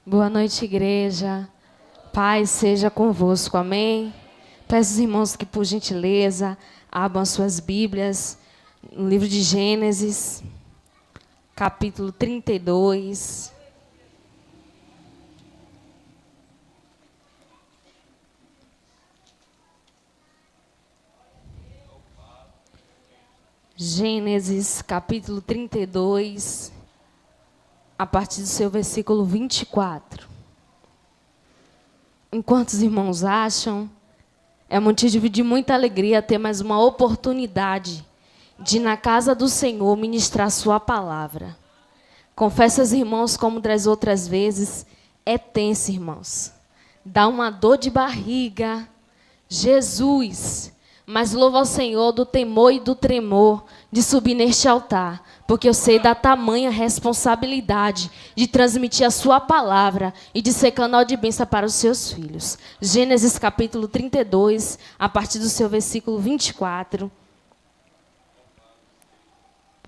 Boa noite, igreja. Paz seja convosco, amém? Peço aos irmãos que, por gentileza, abram as suas Bíblias no livro de Gênesis, capítulo 32. Gênesis, capítulo 32, a partir do seu versículo 24. Enquanto os irmãos acham, é motivo de muita alegria ter mais uma oportunidade de, na casa do Senhor, ministrar sua palavra. Confesso aos irmãos, como das outras vezes, é tenso, irmãos. Dá uma dor de barriga. Jesus! Mas louvo ao Senhor do temor e do tremor de subir neste altar, porque eu sei da tamanha responsabilidade de transmitir a sua palavra e de ser canal de bênção para os seus filhos. Gênesis capítulo 32, a partir do seu versículo 24,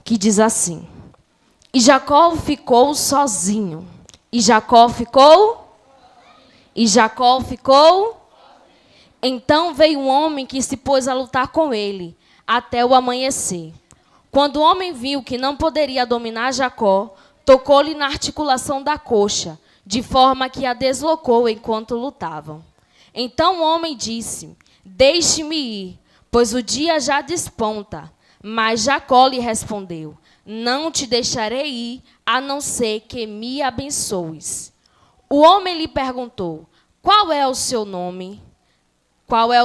que diz assim: E Jacó ficou sozinho. E Jacó ficou? Então veio um homem que se pôs a lutar com ele, até o amanhecer. Quando o homem viu que não poderia dominar Jacó, tocou-lhe na articulação da coxa, de forma que a deslocou enquanto lutavam. Então o homem disse: Deixe-me ir, pois o dia já desponta. Mas Jacó lhe respondeu: Não te deixarei ir, a não ser que me abençoes. O homem lhe perguntou: Qual é o seu nome? Qual é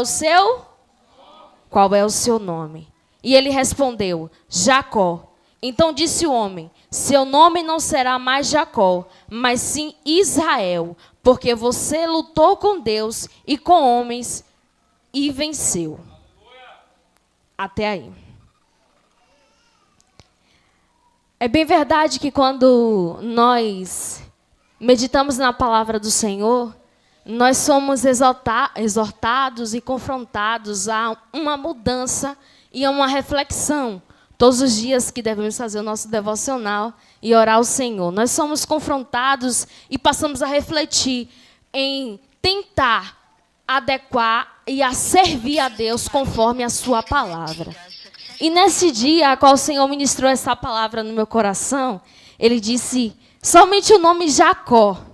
o seu nome? E ele respondeu: Jacó. Então disse o homem: Seu nome não será mais Jacó, mas sim Israel, porque você lutou com Deus e com homens e venceu. Até aí. É bem verdade que quando nós meditamos na palavra do Senhor, nós somos exortados e confrontados a uma mudança e a uma reflexão. Todos os dias que devemos fazer o nosso devocional e orar ao Senhor, nós somos confrontados e passamos a refletir em tentar adequar e a servir a Deus conforme a sua palavra. E nesse dia, a qual o Senhor ministrou essa palavra no meu coração, Ele disse somente o nome Jacó.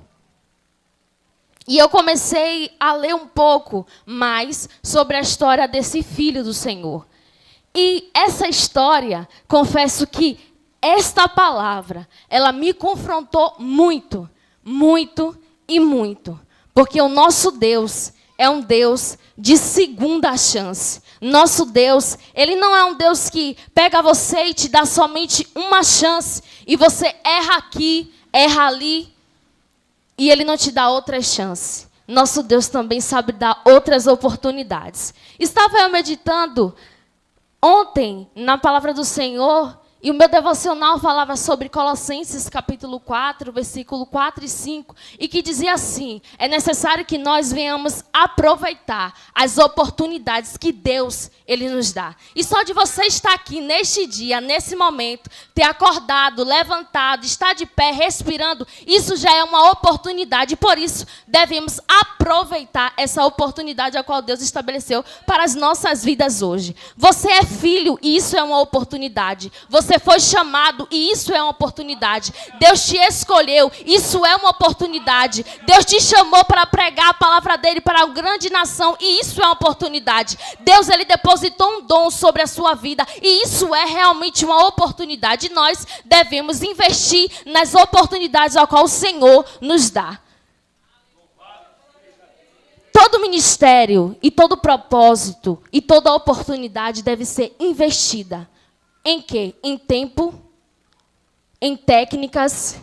E eu comecei a ler um pouco mais sobre a história desse filho do Senhor. E essa história, confesso que esta palavra, ela me confrontou muito, muito e muito. Porque o nosso Deus é um Deus de segunda chance. Nosso Deus, Ele não é um Deus que pega você e te dá somente uma chance. E você erra aqui, erra ali, e Ele não te dá outra chance. Nosso Deus também sabe dar outras oportunidades. Estava eu meditando ontem na palavra do Senhor, e o meu devocional falava sobre Colossenses capítulo 4, versículo 4 e 5, e que dizia assim: é necessário que nós venhamos aproveitar as oportunidades que Deus, Ele nos dá. E só de você estar aqui neste dia, nesse momento, ter acordado, levantado, estar de pé, respirando, isso já é uma oportunidade. Por isso, devemos aproveitar essa oportunidade a qual Deus estabeleceu para as nossas vidas hoje. Você é filho e isso é uma oportunidade. Você foi chamado e isso é uma oportunidade. Deus te escolheu, isso é uma oportunidade. Deus te chamou para pregar a palavra dele para uma grande nação e isso é uma oportunidade. Deus, Ele depositou um dom sobre a sua vida e isso é realmente uma oportunidade. E nós devemos investir nas oportunidades a qual o Senhor nos dá. Todo ministério e todo propósito e toda oportunidade deve ser investida. Em quê? Em tempo, em técnicas.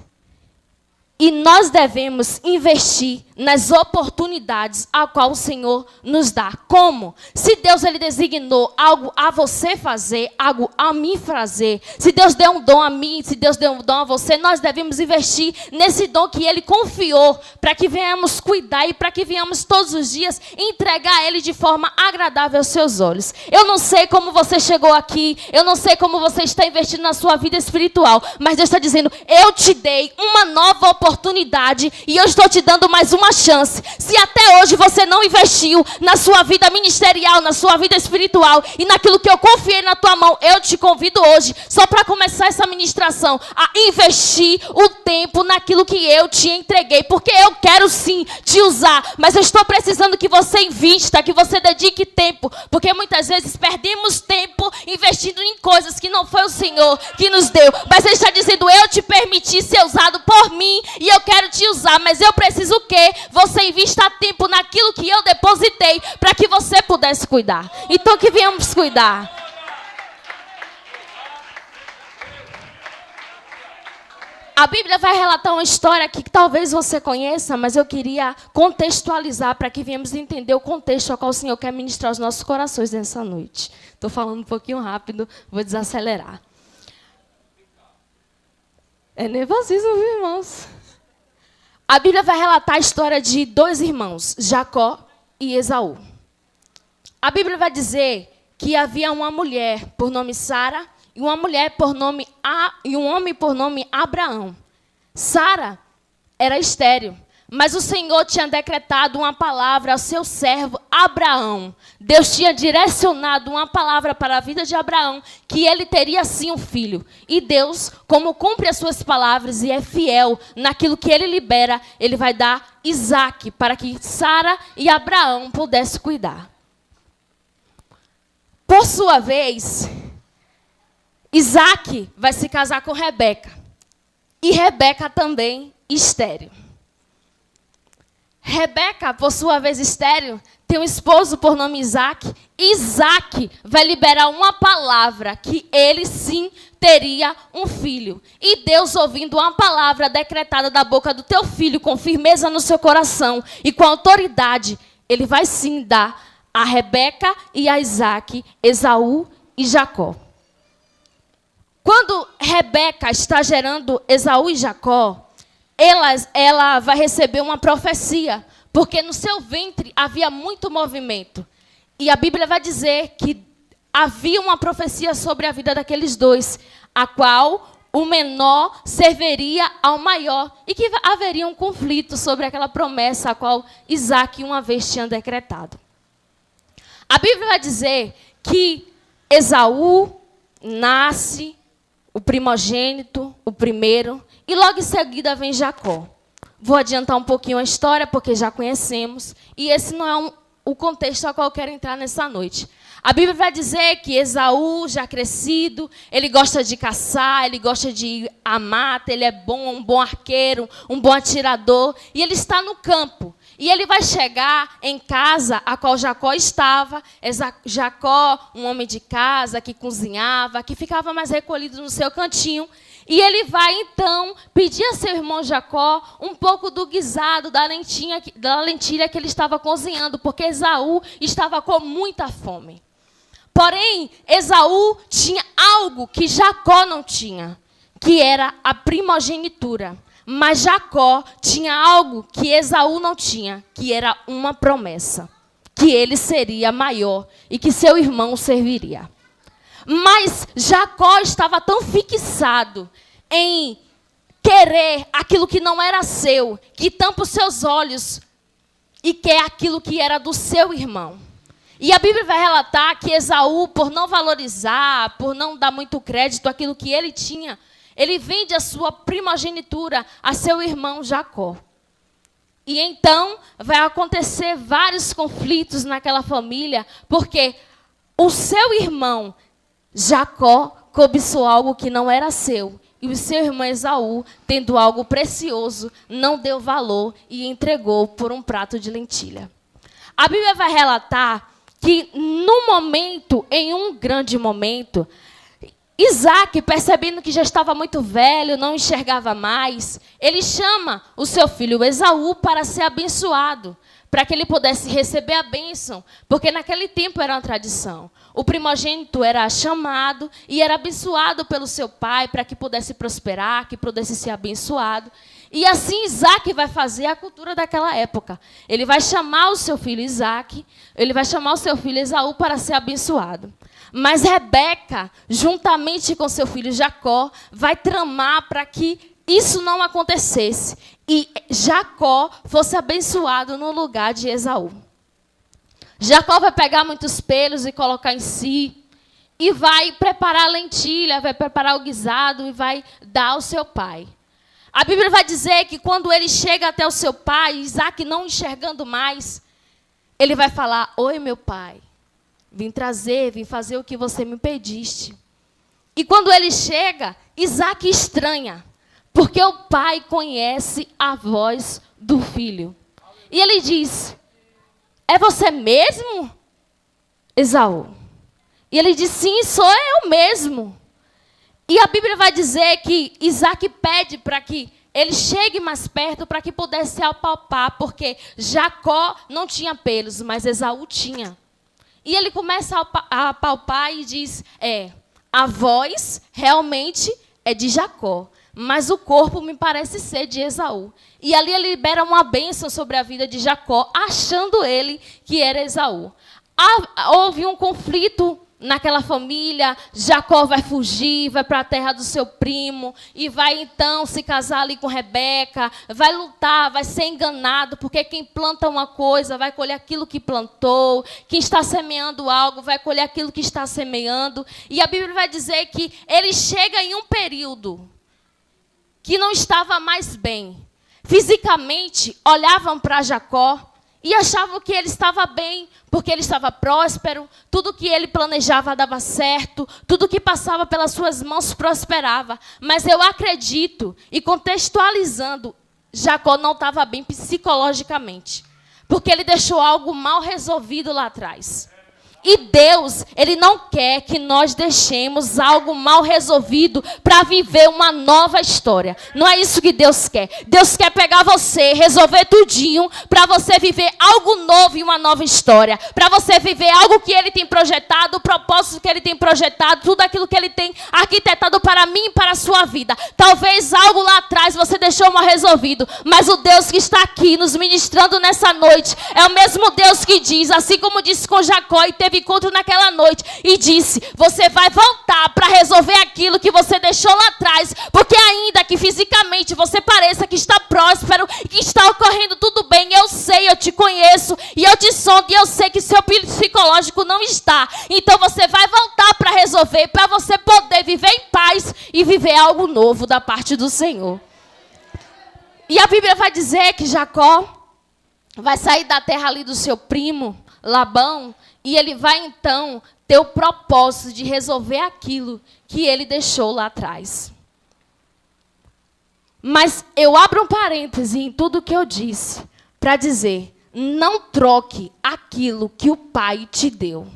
E nós devemos investir nas oportunidades a qual o Senhor nos dá. Como? Se Deus, Ele designou algo a você fazer, algo a mim fazer, se Deus deu um dom a mim, se Deus deu um dom a você, nós devemos investir nesse dom que Ele confiou, para que venhamos cuidar e para que venhamos todos os dias entregar Ele de forma agradável aos seus olhos. Eu não sei como você chegou aqui, eu não sei como você está investindo na sua vida espiritual, mas Deus está dizendo: eu te dei uma nova oportunidade oportunidade e eu estou te dando mais uma chance. Se até hoje você não investiu na sua vida ministerial, na sua vida espiritual e naquilo que eu confiei na tua mão, eu te convido hoje, só para começar essa ministração, a investir o tempo naquilo que eu te entreguei, porque eu quero sim te usar, mas eu estou precisando que você invista, que você dedique tempo, porque muitas vezes perdemos tempo investindo em coisas que não foi o Senhor que nos deu, mas Ele está dizendo, eu te permiti ser usado por mim e eu quero te usar, mas eu preciso que você invista tempo naquilo que eu depositei para que você pudesse cuidar. Então que venhamos cuidar. A Bíblia vai relatar uma história que talvez você conheça, mas eu queria contextualizar para que venhamos entender o contexto ao qual o Senhor quer ministrar os nossos corações nessa noite. Estou falando um pouquinho rápido, vou desacelerar. É nervosismo, viu, irmãos? A Bíblia vai relatar a história de dois irmãos, Jacó e Esaú. A Bíblia vai dizer que havia uma mulher por nome Sara e uma mulher por nome e um homem por nome Abraão. Sara era estéril, mas o Senhor tinha decretado uma palavra ao seu servo Abraão. Deus tinha direcionado uma palavra para a vida de Abraão, que ele teria sim um filho. E Deus, como cumpre as suas palavras e é fiel naquilo que ele libera, ele vai dar Isaque para que Sara e Abraão pudessem cuidar. Por sua vez, Isaque vai se casar com Rebeca. E Rebeca também estéril. Rebeca, por sua vez estéril, tem um esposo por nome Isaque. Isaque vai liberar uma palavra que ele sim teria um filho. E Deus, ouvindo uma palavra decretada da boca do teu filho com firmeza no seu coração e com autoridade, ele vai sim dar a Rebeca e a Isaque, Esaú e Jacó. Quando Rebeca está gerando Esaú e Jacó, ela vai receber uma profecia, porque no seu ventre havia muito movimento. E a Bíblia vai dizer que havia uma profecia sobre a vida daqueles dois, a qual o menor serviria ao maior, e que haveria um conflito sobre aquela promessa a qual Isaque uma vez tinha decretado. A Bíblia vai dizer que Esaú nasce, o primogênito, o primeiro, e logo em seguida vem Jacó. Vou adiantar um pouquinho a história, porque já conhecemos, e esse não é o contexto ao qual eu quero entrar nessa noite. A Bíblia vai dizer que Esaú, já crescido, ele gosta de caçar, ele gosta de ir à mata, ele é um bom arqueiro, um bom atirador, e ele está no campo. E ele vai chegar em casa a qual Jacó estava. Jacó, um homem de casa, que cozinhava, que ficava mais recolhido no seu cantinho. E ele vai, então, pedir a seu irmão Jacó um pouco do guisado, da lentilha que ele estava cozinhando, porque Esaú estava com muita fome. Porém, Esaú tinha algo que Jacó não tinha, que era a primogenitura. Mas Jacó tinha algo que Esaú não tinha, que era uma promessa, que ele seria maior e que seu irmão serviria. Mas Jacó estava tão fixado em querer aquilo que não era seu, que tampa os seus olhos e quer aquilo que era do seu irmão. E a Bíblia vai relatar que Esaú, por não valorizar, por não dar muito crédito àquilo que ele tinha, ele vende a sua primogenitura a seu irmão Jacó. E então vai acontecer vários conflitos naquela família, porque o seu irmão Jacó cobiçou algo que não era seu. E o seu irmão Esaú, tendo algo precioso, não deu valor e entregou por um prato de lentilha. A Bíblia vai relatar que em um grande momento, Isaque, percebendo que já estava muito velho, não enxergava mais, ele chama o seu filho Esaú para ser abençoado, para que ele pudesse receber a bênção, porque naquele tempo era uma tradição. O primogênito era chamado e era abençoado pelo seu pai para que pudesse prosperar, que pudesse ser abençoado. E assim Isaque vai fazer a cultura daquela época. Ele vai chamar o seu filho Isaque, ele vai chamar o seu filho Esaú para ser abençoado. Mas Rebeca, juntamente com seu filho Jacó, vai tramar para que isso não acontecesse e Jacó fosse abençoado no lugar de Esaú. Jacó vai pegar muitos pelos e colocar em si, e vai preparar a lentilha, vai preparar o guisado e vai dar ao seu pai. A Bíblia vai dizer que quando ele chega até o seu pai, Isaac não enxergando mais, ele vai falar: oi, meu pai, vim fazer o que você me pediste. E quando ele chega, Isaac estranha, porque o pai conhece a voz do filho. E ele diz: é você mesmo, Esaú? E ele diz: sim, sou eu mesmo. E a Bíblia vai dizer que Isaac pede para que ele chegue mais perto para que pudesse apalpar, porque Jacó não tinha pelos, mas Esaú tinha. E ele começa a apalpar e diz: a voz realmente é de Jacó, mas o corpo me parece ser de Esaú. E ali ele libera uma bênção sobre a vida de Jacó, achando ele que era Esaú. Houve um conflito naquela família. Jacó vai fugir, vai para a terra do seu primo e vai então se casar ali com Rebeca, vai lutar, vai ser enganado, porque quem planta uma coisa vai colher aquilo que plantou, quem está semeando algo vai colher aquilo que está semeando. E a Bíblia vai dizer que ele chega em um período que não estava mais bem. Fisicamente, olhavam para Jacó e achavam que ele estava bem, porque ele estava próspero, tudo que ele planejava dava certo, tudo que passava pelas suas mãos prosperava. Mas eu acredito, e contextualizando, Jacó não estava bem psicologicamente, porque ele deixou algo mal resolvido lá atrás. E Deus, Ele não quer que nós deixemos algo mal resolvido para viver uma nova história. Não é isso que Deus quer. Deus quer pegar você, resolver tudinho, para você viver algo novo e uma nova história. Para você viver algo que Ele tem projetado, o propósito que Ele tem projetado, tudo aquilo que Ele tem arquitetado para mim e para a sua vida. Talvez algo lá atrás você deixou mal resolvido, mas o Deus que está aqui nos ministrando nessa noite é o mesmo Deus que diz, assim como disse com Jacó e teve encontro naquela noite e disse: você vai voltar para resolver aquilo que você deixou lá atrás, porque ainda que fisicamente você pareça que está próspero, que está ocorrendo tudo bem, eu sei, eu te conheço e eu te sondo e eu sei que seu psicológico não está. Então você vai voltar para resolver, para você poder viver em paz e viver algo novo da parte do Senhor. E a Bíblia vai dizer que Jacó vai sair da terra ali do seu primo Labão, e ele vai então ter o propósito de resolver aquilo que ele deixou lá atrás. Mas eu abro um parêntese em tudo que eu disse para dizer: não troque aquilo que o Pai te deu.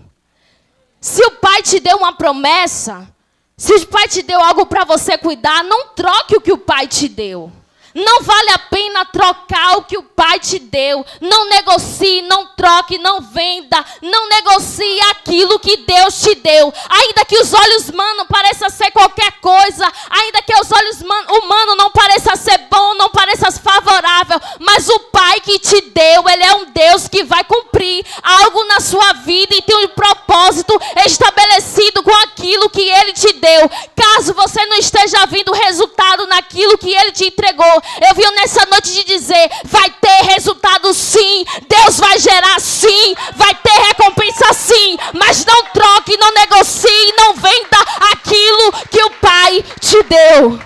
Se o Pai te deu uma promessa, se o Pai te deu algo para você cuidar, não troque o que o Pai te deu. Não vale a pena trocar o que o Pai te deu. Não negocie, não troque, não venda. Não negocie aquilo que Deus te deu. Ainda que os olhos humanos pareçam ser qualquer coisa, ainda que os olhos humanos não pareçam ser bom, não pareçam favorável, mas o Pai que te deu, Ele é um Deus que vai cumprir algo na sua vida e tem um propósito estabelecido com aquilo que Ele te deu. Caso você não esteja vendo resultado naquilo que Ele te entregou, eu vim nessa noite de dizer: vai ter resultado sim, Deus vai gerar sim, vai ter recompensa sim, mas não troque, não negocie, não venda aquilo que o Pai te deu.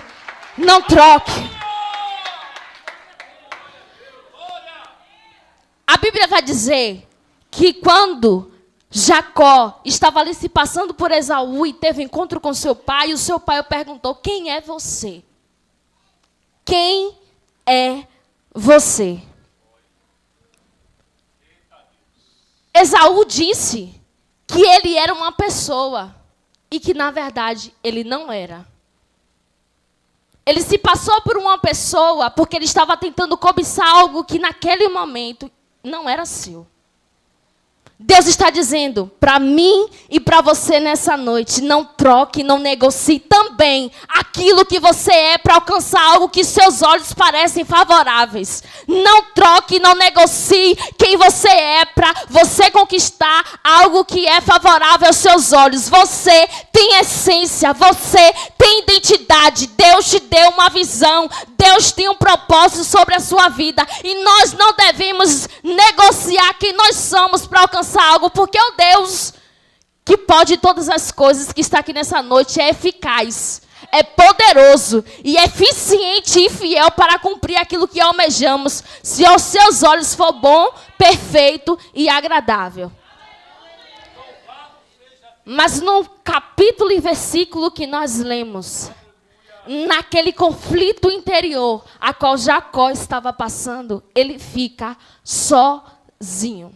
Não troque. A Bíblia vai dizer que quando Jacó estava ali se passando por Esaú e teve encontro com seu pai, e o seu pai perguntou: quem é você? Quem é você? Esaú disse que ele era uma pessoa e que, na verdade, ele não era. Ele se passou por uma pessoa porque ele estava tentando cobiçar algo que, naquele momento, não era seu. Deus está dizendo para mim e para você nessa noite: não troque, não negocie também aquilo que você é para alcançar algo que seus olhos parecem favoráveis. Não troque, não negocie quem você é para você conquistar algo que é favorável aos seus olhos. Você tem essência, você tem identidade. Deus te deu uma visão. Deus tem um propósito sobre a sua vida. E nós não devemos negociar quem nós somos para alcançar algo. Porque o Deus que pode todas as coisas, que está aqui nessa noite, é eficaz, é poderoso e eficiente e fiel para cumprir aquilo que almejamos, se aos seus olhos for bom, perfeito e agradável. Mas no capítulo e versículo que nós lemos, naquele conflito interior a qual Jacó estava passando, ele fica sozinho.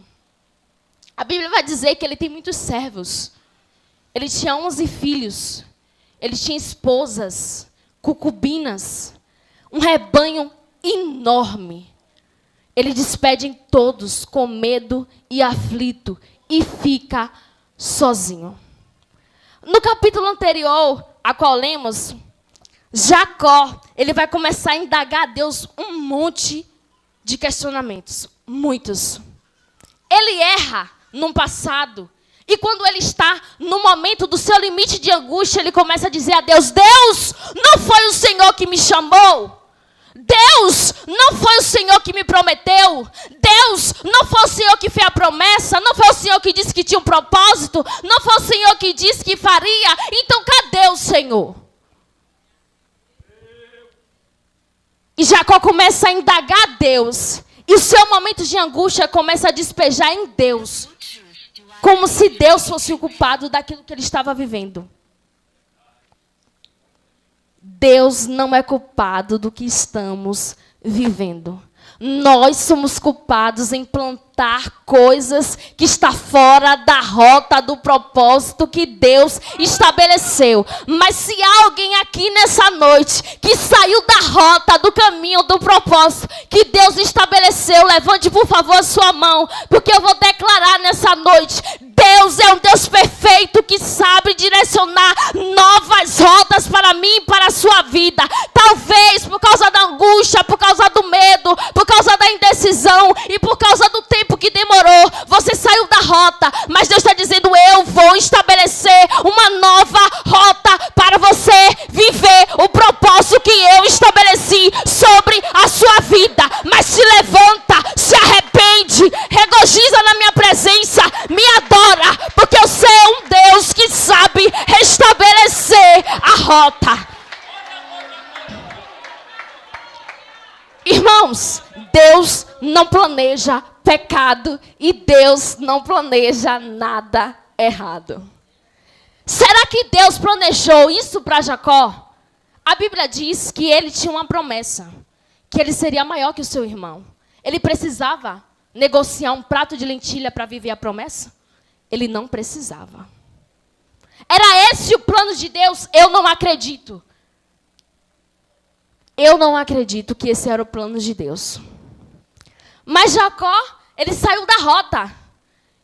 A Bíblia vai dizer que ele tem muitos servos. Ele tinha 11 filhos. Ele tinha esposas, concubinas, um rebanho enorme. Ele despede todos com medo e aflito e fica sozinho. No capítulo anterior, a qual lemos, Jacó, ele vai começar a indagar a Deus um monte de questionamentos, muitos. Ele erra no passado. E quando ele está no momento do seu limite de angústia, ele começa a dizer a Deus: Deus, não foi o Senhor que me chamou? Deus, não foi o Senhor que me prometeu? Deus, não foi o Senhor que fez a promessa? Não foi o Senhor que disse que tinha um propósito? Não foi o Senhor que disse que faria? Então cadê o Senhor? E Jacó começa a indagar a Deus. E o seu momento de angústia começa a despejar em Deus. Como se Deus fosse o culpado daquilo que ele estava vivendo. Deus não é culpado do que estamos vivendo. Nós somos culpados em plantar coisas que está fora da rota do propósito que Deus estabeleceu. Mas se há alguém aqui nessa noite que saiu da rota, do caminho, do propósito que Deus estabeleceu, levante por favor a sua mão, porque eu vou declarar nessa noite: Deus é um Deus perfeito que sabe direcionar novas rotas para mim e para a sua vida. Talvez por causa da angústia, por causa do medo, por causa da indecisão e por causa do tempo que demorou, você saiu da rota, mas Deus está dizendo: eu vou estabelecer uma nova rota para você viver o propósito que eu estabeleci sobre a sua vida. Mas se levanta, se arrepende, regozija na minha presença, me adora, porque eu sei um Deus que sabe restabelecer a rota. Irmãos, Deus não planeja pecado e Deus não planeja nada errado. Será que Deus planejou isso para Jacó? A Bíblia diz que ele tinha uma promessa, que ele seria maior que o seu irmão. Ele precisava negociar um prato de lentilha para viver a promessa? Ele não precisava. Era esse o plano de Deus? Eu não acredito. Eu não acredito que esse era o plano de Deus. Mas Jacó, ele saiu da rota.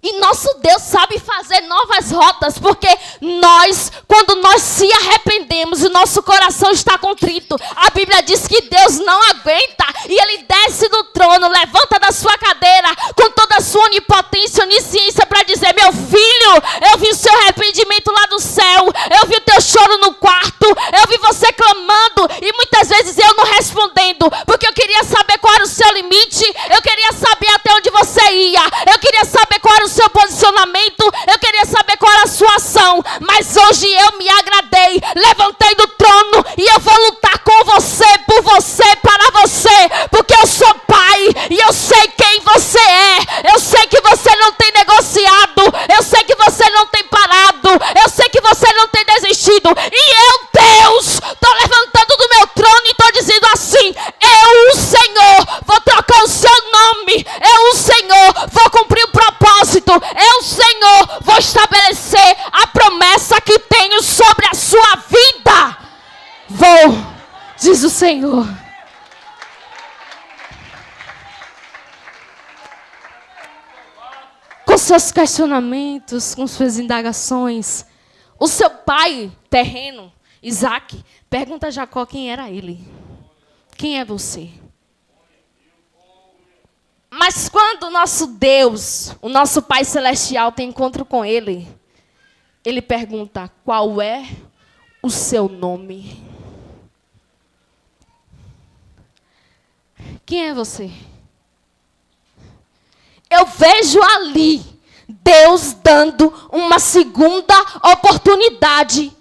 E nosso Deus sabe fazer novas rotas, porque nós, quando nós se arrependemos e o nosso coração está contrito, a Bíblia diz que Deus não aguenta e Ele desce do trono, levanta da sua cadeira com toda a sua onipotência e onisciência para dizer: meu filho, eu vi o seu arrependimento lá do céu, eu vi o teu choro no quarto, eu vi você clamando e muitas vezes eu não respondendo, porque eu queria saber qual era o seu limite, eu queria saber até onde você ia, eu queria saber qual era o seu posicionamento, eu queria saber qual era a sua ação, mas hoje eu me agradei, levantei do trono e eu vou lutar com você, por você, para você, porque eu sou pai e eu sei quem você é, eu sei que você não tem negociado, eu sei que você não tem parado, eu sei que você não tem desistido, e eu, Deus, estou levantando do meu trono e estou dizendo assim: eu, o Senhor, vou trocar o seu nome, eu, o Senhor, vou cumprir o propósito, eu, Senhor, vou estabelecer a promessa que tenho sobre a sua vida. Vou, diz o Senhor. Com seus questionamentos, com suas indagações, o seu pai terreno, Isaac, pergunta a Jacó quem era ele. Quem é você? Mas quando o nosso Deus, o nosso Pai Celestial, tem encontro com ele, ele pergunta: qual é o seu nome. Quem é você? Eu vejo ali Deus dando uma segunda oportunidade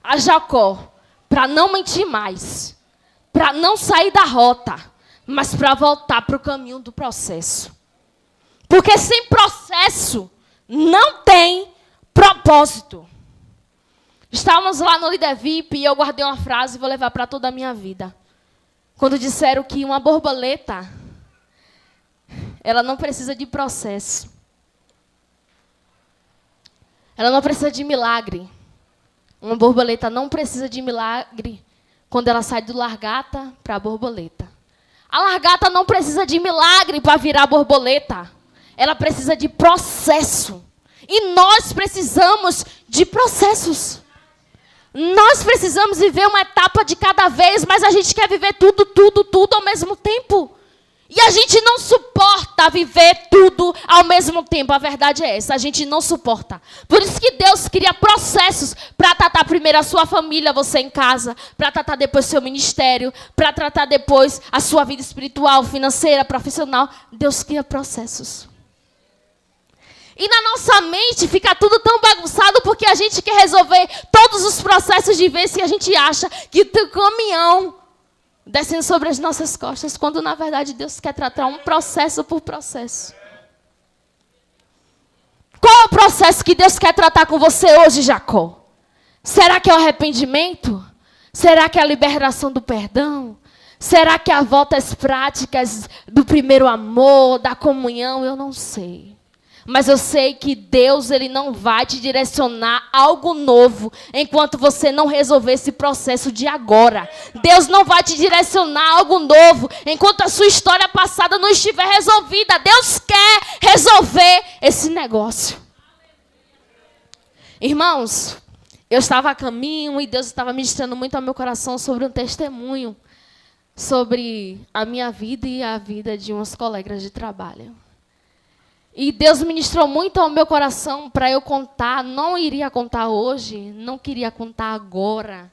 a Jacó para não mentir mais, para não sair da rota, mas para voltar para o caminho do processo. Porque sem processo não tem propósito. Estávamos lá no Líder VIP e eu guardei uma frase e vou levar para toda a minha vida. Quando disseram que uma borboleta, ela não precisa de processo. Ela não precisa de milagre. Uma borboleta não precisa de milagre quando ela sai do largata para a borboleta. A largata não precisa de milagre para virar borboleta. Ela precisa de processo. E nós precisamos de processos. Nós precisamos viver uma etapa de cada vez, mas a gente quer viver tudo ao mesmo tempo. E a gente não suporta viver tudo ao mesmo tempo. A verdade é essa, a gente não suporta. Por isso que Deus cria processos para tratar primeiro a sua família, você em casa, para tratar depois seu ministério, para tratar depois a sua vida espiritual, financeira, profissional. Deus cria processos. E na nossa mente fica tudo tão bagunçado porque a gente quer resolver todos os processos de vez que a gente acha que tem um caminhão descendo sobre as nossas costas, quando na verdade Deus quer tratar um processo por processo. Qual é o processo que Deus quer tratar com você hoje, Jacó? Será que é o arrependimento? Será que é a liberação do perdão? Será que é a volta às práticas do primeiro amor, da comunhão? Eu não sei. Mas eu sei que Deus, Ele não vai te direcionar algo novo enquanto você não resolver esse processo de agora. Deus não vai te direcionar algo novo enquanto a sua história passada não estiver resolvida. Deus quer resolver esse negócio. Irmãos, eu estava a caminho e Deus estava ministrando muito ao meu coração sobre um testemunho, sobre a minha vida e a vida de umas colegas de trabalho. E Deus ministrou muito ao meu coração para eu contar. Não iria contar hoje, não queria contar agora.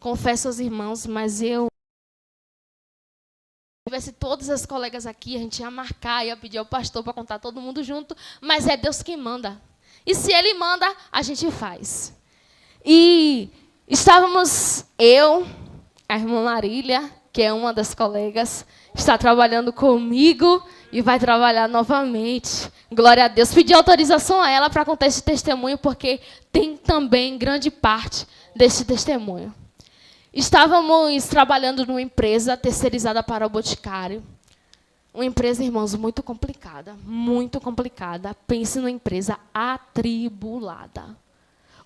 Confesso aos irmãos, mas eu... Se tivesse todas as colegas aqui, a gente ia marcar, ia pedir ao pastor para contar todo mundo junto. Mas é Deus quem manda. E se Ele manda, a gente faz. E estávamos eu, a irmã Marília, que é uma das colegas, está trabalhando comigo e vai trabalhar novamente. Glória a Deus. Pedi autorização a ela para contar esse testemunho, porque tem também grande parte desse testemunho. Estávamos trabalhando numa empresa terceirizada para o Boticário. Uma empresa, irmãos, muito complicada. Muito complicada. Pense numa empresa atribulada.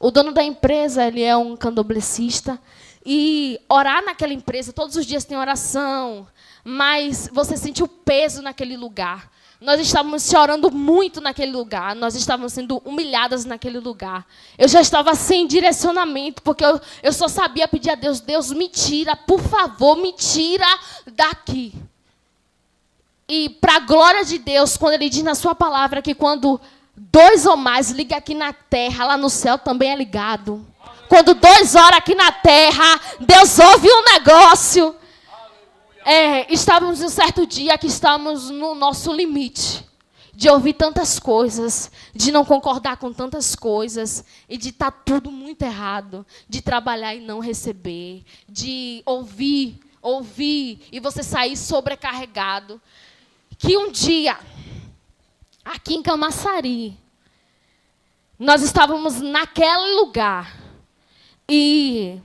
O dono da empresa, ele é um candomblessista. E orar naquela empresa, todos os dias tem oração, mas você sente o peso naquele lugar. Nós estávamos chorando muito naquele lugar, nós estávamos sendo humilhadas naquele lugar. Eu já estava sem direcionamento, porque eu só sabia pedir a Deus, Deus, me tira, por favor, me tira daqui. E para a glória de Deus, quando Ele diz na sua palavra que quando 2 ou mais liga aqui na terra, lá no céu também é ligado. Quando 2 oram aqui na terra, Deus ouve um negócio. Estávamos em um certo dia que estávamos no nosso limite. De ouvir tantas coisas, de não concordar com tantas coisas, e de estar tudo muito errado. De trabalhar e não receber. De ouvir, e você sair sobrecarregado. Que um dia, aqui em Camaçari, nós estávamos naquele lugar. E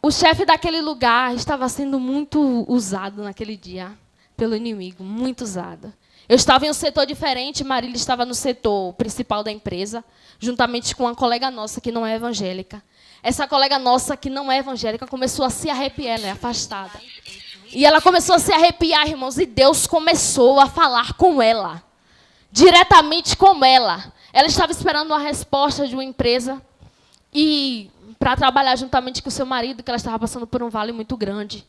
o chefe daquele lugar estava sendo muito usado naquele dia pelo inimigo, muito usado. Eu estava em um setor diferente, Marília estava no setor principal da empresa, juntamente com uma colega nossa que não é evangélica. Essa colega nossa que não é evangélica começou a se arrepiar, ela é afastada. E ela começou a se arrepiar, irmãos, e Deus começou a falar com ela, diretamente com ela. Ela estava esperando uma resposta de uma empresa e para trabalhar juntamente com o seu marido, que ela estava passando por um vale muito grande.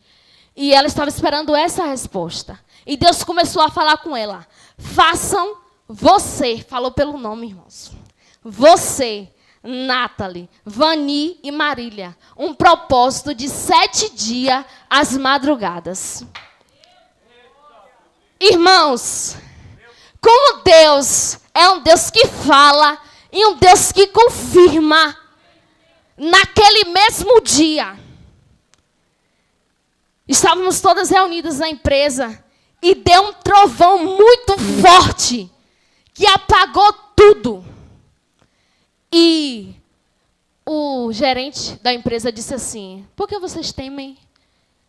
E ela estava esperando essa resposta. E Deus começou a falar com ela. Façam você, falou pelo nome, irmãos. Você, Nathalie, Vani e Marília. Um propósito de 7 dias às madrugadas. Irmãos, como Deus é um Deus que fala e um Deus que confirma, naquele mesmo dia, estávamos todas reunidas na empresa e deu um trovão muito forte que apagou tudo. E o gerente da empresa disse assim: por que vocês temem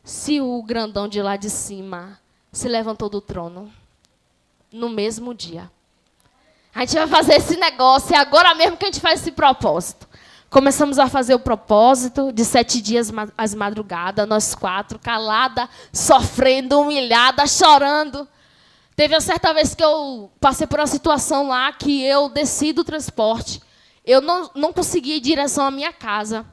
se o grandão de lá de cima se levantou do trono no mesmo dia? A gente vai fazer esse negócio, é agora mesmo que a gente faz esse propósito. Começamos a fazer o propósito de 7 dias às madrugadas, nós 4, calada, sofrendo, humilhada, chorando. Teve uma certa vez que eu passei por uma situação lá que eu desci do transporte. Eu não conseguia ir em direção à minha casa.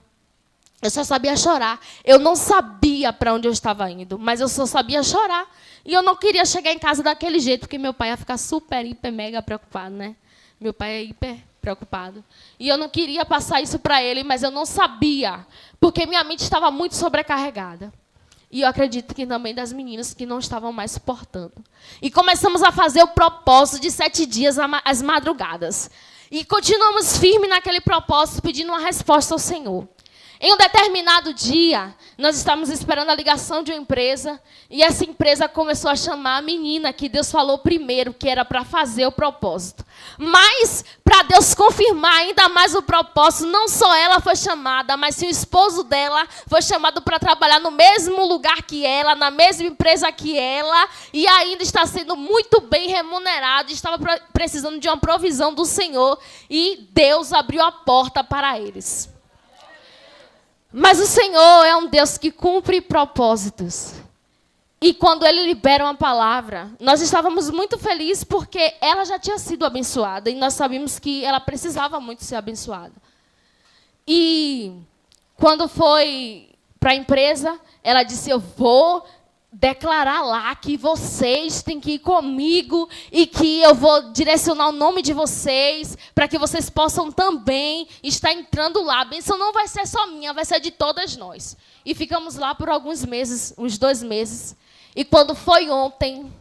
Eu só sabia chorar. Eu não sabia para onde eu estava indo, mas eu só sabia chorar. E eu não queria chegar em casa daquele jeito, porque meu pai ia ficar super, hiper, mega preocupado, né? Meu pai é hiper preocupado. E eu não queria passar isso para ele, mas eu não sabia, porque minha mente estava muito sobrecarregada. E eu acredito que também das meninas que não estavam mais suportando. E começamos a fazer o propósito de 7 dias às madrugadas. E continuamos firmes naquele propósito, pedindo uma resposta ao Senhor. Em um determinado dia, nós estávamos esperando a ligação de uma empresa, e essa empresa começou a chamar a menina que Deus falou primeiro, que era para fazer o propósito. Mas, para Deus confirmar ainda mais o propósito, não só ela foi chamada, mas sim o esposo dela foi chamado para trabalhar no mesmo lugar que ela, na mesma empresa que ela, e ainda está sendo muito bem remunerado, estava precisando de uma provisão do Senhor, e Deus abriu a porta para eles. Mas o Senhor é um Deus que cumpre propósitos. E quando Ele libera uma palavra, nós estávamos muito felizes porque ela já tinha sido abençoada. E nós sabíamos que ela precisava muito ser abençoada. E quando foi para a empresa, ela disse: eu vou declarar lá que vocês têm que ir comigo e que eu vou direcionar o nome de vocês para que vocês possam também estar entrando lá. A bênção não vai ser só minha, vai ser de todas nós. E ficamos lá por alguns meses, uns 2 meses. E quando foi ontem,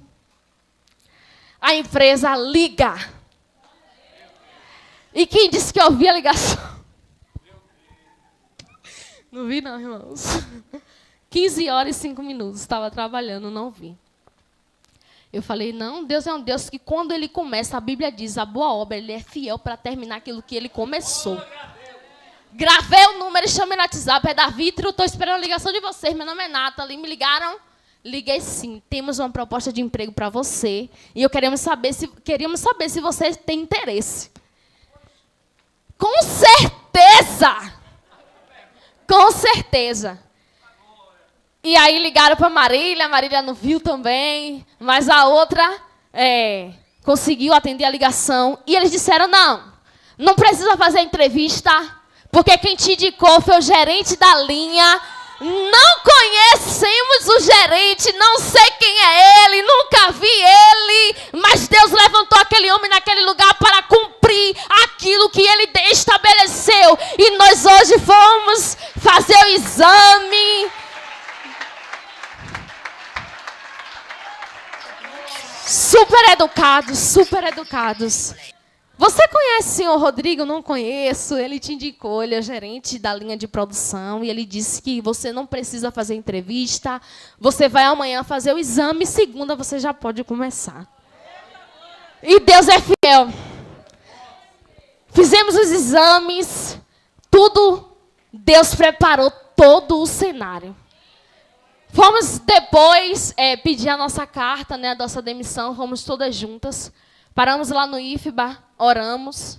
a empresa liga. E quem disse que eu vi a ligação? Não vi não, irmãos. 15 horas e 5 minutos, estava trabalhando, não vi. Eu falei: não, Deus é um Deus que quando Ele começa, a Bíblia diz, a boa obra, Ele é fiel para terminar aquilo que Ele começou. Gravei o número e chamei no WhatsApp: é Davi, estou esperando a ligação de vocês, meu nome é Nathalie, me ligaram? Liguei sim, temos uma proposta de emprego para você, e queríamos saber se você tem interesse. Com certeza! Com certeza! E aí ligaram para a Marília não viu também, mas a outra conseguiu atender a ligação. E eles disseram: não precisa fazer entrevista, porque quem te indicou foi o gerente da linha. Não conhecemos o gerente, não sei quem é ele, nunca vi ele, mas Deus levantou aquele homem naquele lugar para cumprir aquilo que ele estabeleceu. E nós hoje fomos fazer o exame. Super educados, super educados. Você conhece o senhor Rodrigo? Não conheço. Ele te indicou, ele é gerente da linha de produção. E ele disse que você não precisa fazer entrevista. Você vai amanhã fazer o exame. Segunda você já pode começar. E Deus é fiel. Fizemos os exames. Tudo. Deus preparou todo o cenário. Fomos depois pedir a nossa carta, né, a nossa demissão. Fomos todas juntas. Paramos lá no IFBA, oramos,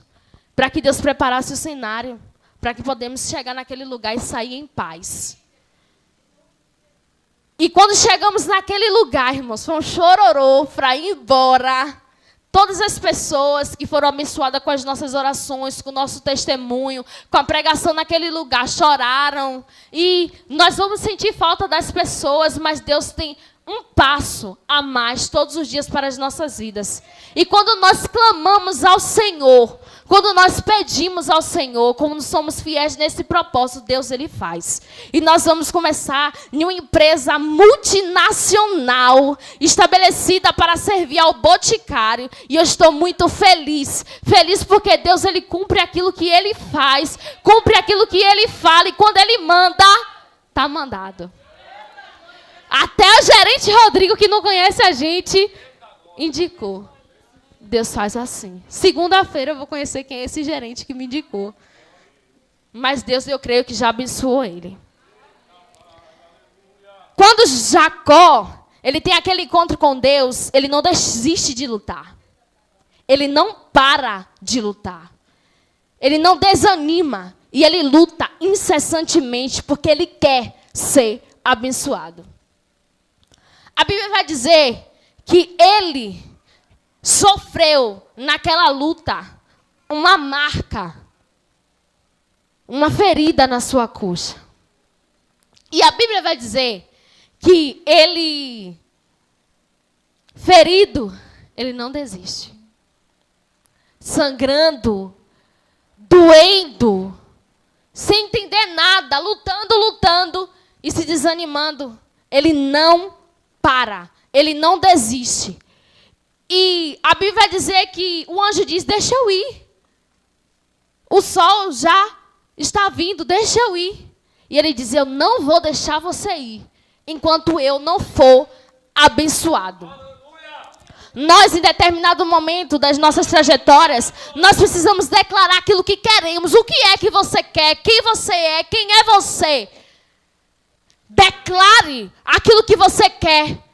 para que Deus preparasse o cenário, para que pudéssemos chegar naquele lugar e sair em paz. E quando chegamos naquele lugar, irmãos, foi um chororô para ir embora. Todas as pessoas que foram abençoadas com as nossas orações, com o nosso testemunho, com a pregação naquele lugar, choraram. E nós vamos sentir falta das pessoas, mas Deus tem um passo a mais todos os dias para as nossas vidas. E quando nós clamamos ao Senhor, quando nós pedimos ao Senhor, como somos fiéis nesse propósito, Deus, Ele faz. E nós vamos começar em uma empresa multinacional, estabelecida para servir ao Boticário. E eu estou muito feliz. Feliz porque Deus, Ele cumpre aquilo que Ele faz, cumpre aquilo que Ele fala. E quando Ele manda, está mandado. Até o gerente Rodrigo, que não conhece a gente, indicou. Deus faz assim. Segunda-feira eu vou conhecer quem é esse gerente que me indicou. Mas Deus, eu creio que já abençoou ele. Quando Jacó, ele tem aquele encontro com Deus, ele não desiste de lutar. Ele não para de lutar. Ele não desanima. E ele luta incessantemente porque ele quer ser abençoado. A Bíblia vai dizer que ele sofreu naquela luta uma marca, uma ferida na sua coxa. E a Bíblia vai dizer que ele, ferido, ele não desiste. Sangrando, doendo, sem entender nada, lutando e se desanimando. Ele não para, ele não desiste. E a Bíblia vai dizer que o anjo diz, deixa eu ir. O sol já está vindo, deixa eu ir. E ele diz, eu não vou deixar você ir, enquanto eu não for abençoado. Nós, em determinado momento das nossas trajetórias, nós precisamos declarar aquilo que queremos. O que é que você quer? Quem você é? Quem é você? Declare aquilo que você quer.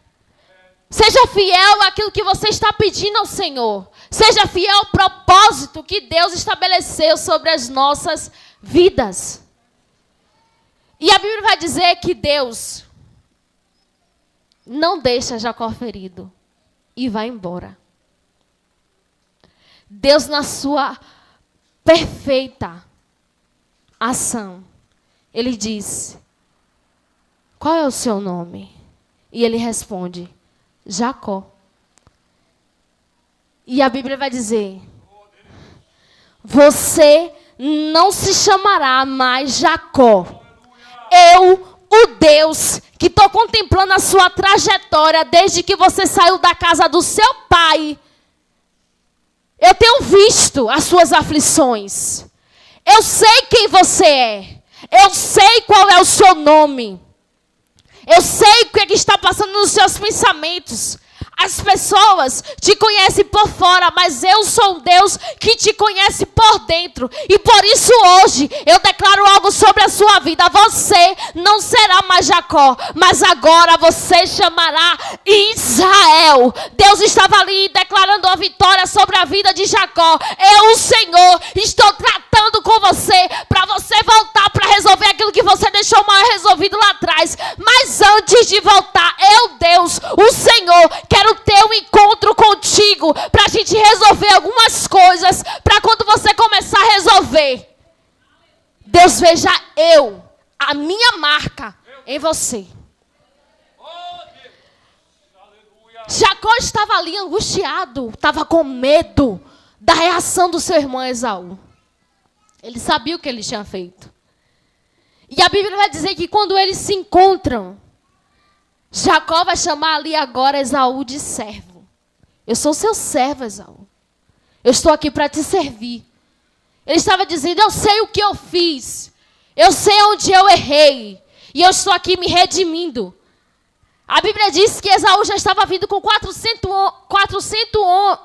Seja fiel àquilo que você está pedindo ao Senhor. Seja fiel ao propósito que Deus estabeleceu sobre as nossas vidas. E a Bíblia vai dizer que Deus não deixa Jacó ferido e vai embora. Deus, na sua perfeita ação, Ele diz, qual é o seu nome? E ele responde, Jacó. E a Bíblia vai dizer, você não se chamará mais Jacó. Eu, o Deus que estou contemplando a sua trajetória desde que você saiu da casa do seu pai. Eu tenho visto as suas aflições. Eu sei quem você é. Eu sei qual é o seu nome. Eu sei o que está passando nos seus pensamentos. As pessoas te conhecem por fora, mas eu sou um Deus que te conhece por dentro. E por isso hoje eu declaro algo sobre a sua vida. Você não será mais Jacó, mas agora você chamará Israel. Deus estava ali declarando a vitória sobre a vida de Jacó. Eu, o Senhor, estou tratando com você para você voltar para resolver aquilo que você deixou mal resolvido lá atrás. Mas antes de voltar, eu, Deus, o Senhor, quero ter um encontro contigo para a gente resolver algumas coisas, para quando você começar a resolver, Deus veja a minha marca em você. Jacó estava ali angustiado, estava com medo da reação do seu irmão Esaú. Ele sabia o que ele tinha feito. E a Bíblia vai dizer que quando eles se encontram, Jacó vai chamar ali agora Esaú de servo. Eu sou seu servo, Esaú. Eu estou aqui para te servir. Ele estava dizendo, eu sei o que eu fiz. Eu sei onde eu errei. E eu estou aqui me redimindo. A Bíblia diz que Esaú já estava vindo com 400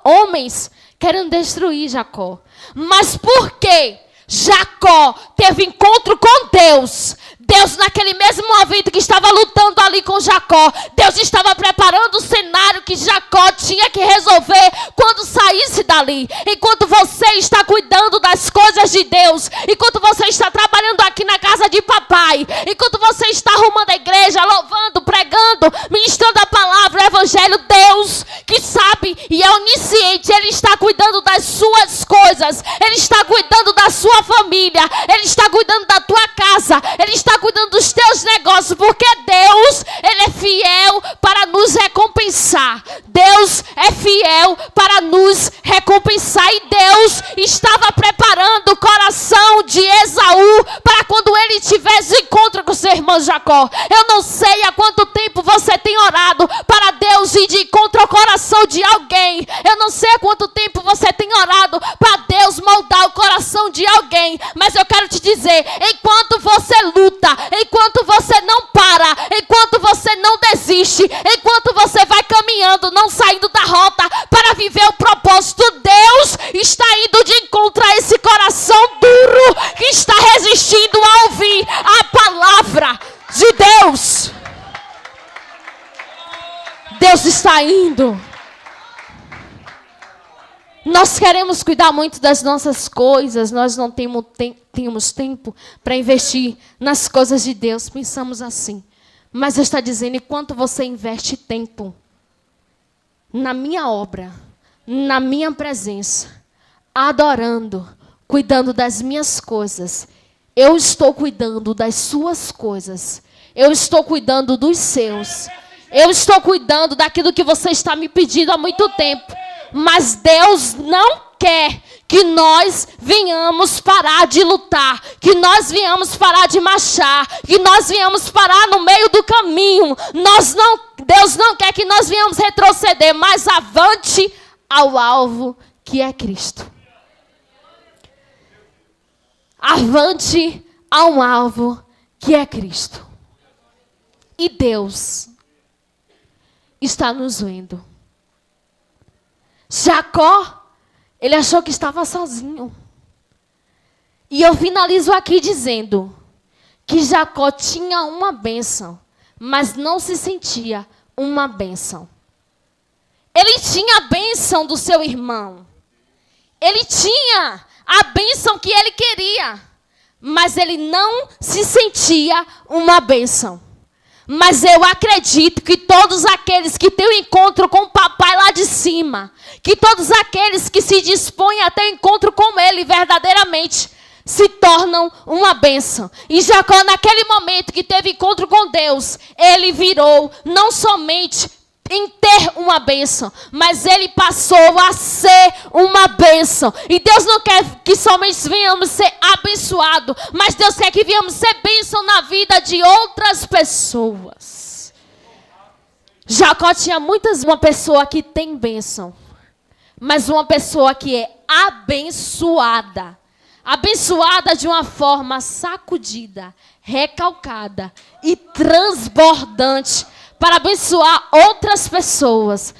homens querendo destruir Jacó. Mas por quê? Jacó teve encontro com Deus. Deus, naquele mesmo momento que estava lutando ali com Jacó, Deus estava preparando o cenário que Jacó tinha que resolver quando saísse dali. Enquanto você está cuidando das coisas de Deus, enquanto você está trabalhando aqui na casa de papai, enquanto você está arrumando a igreja, louvando, pregando, ministrando a palavra, o evangelho, Deus que sabe e é onisciente, Ele está cuidando das suas coisas, Ele está cuidando da sua família, Ele está cuidando da tua casa, Ele está cuidando dos teus negócios, porque Deus, Ele é fiel para para nos recompensar. Deus é fiel para nos recompensar. E Deus estava preparando o coração de Esaú para quando ele tivesse encontro com seu irmão Jacó. Eu não sei há quanto tempo você tem orado para Deus ir de encontro ao coração de alguém. Eu não sei há quanto tempo você tem orado para Deus moldar o coração de alguém. Mas eu quero te dizer, enquanto você luta, enquanto você não para, enquanto você não desiste, enquanto você vai caminhando, não saindo da rota para viver o propósito, Deus está indo de encontro a esse coração duro que está resistindo a ouvir a palavra de Deus. Deus está indo. Nós queremos cuidar muito das nossas coisas, nós não temos tempo para investir nas coisas de Deus, pensamos assim. Mas Deus está dizendo, enquanto você investe tempo na minha obra, na minha presença, adorando, cuidando das minhas coisas, eu estou cuidando das suas coisas, eu estou cuidando dos seus, eu estou cuidando daquilo que você está me pedindo há muito tempo. Mas Deus não quer que nós venhamos parar de lutar, que nós venhamos parar de marchar, que nós venhamos parar no meio do caminho. Deus não quer que nós venhamos retroceder, mas avante ao alvo que é Cristo. Avante ao alvo que é Cristo. E Deus está nos vendo. Jacó, ele achou que estava sozinho. E eu finalizo aqui dizendo que Jacó tinha uma bênção, mas não se sentia uma bênção. Ele tinha a bênção do seu irmão. Ele tinha a bênção que ele queria, mas ele não se sentia uma bênção. Mas eu acredito que todos aqueles que têm um encontro com o papai lá de cima, que todos aqueles que se dispõem a ter um encontro com ele verdadeiramente, se tornam uma bênção. E Jacó, naquele momento que teve encontro com Deus, ele virou não somente em ter uma bênção, mas ele passou a ser uma bênção. E Deus não quer que somente venhamos ser abençoados, mas Deus quer que venhamos ser bênção na vida de outras pessoas. Jacó tinha uma pessoa que tem bênção, mas uma pessoa que é abençoada. Abençoada de uma forma sacudida, recalcada e transbordante, para abençoar outras pessoas.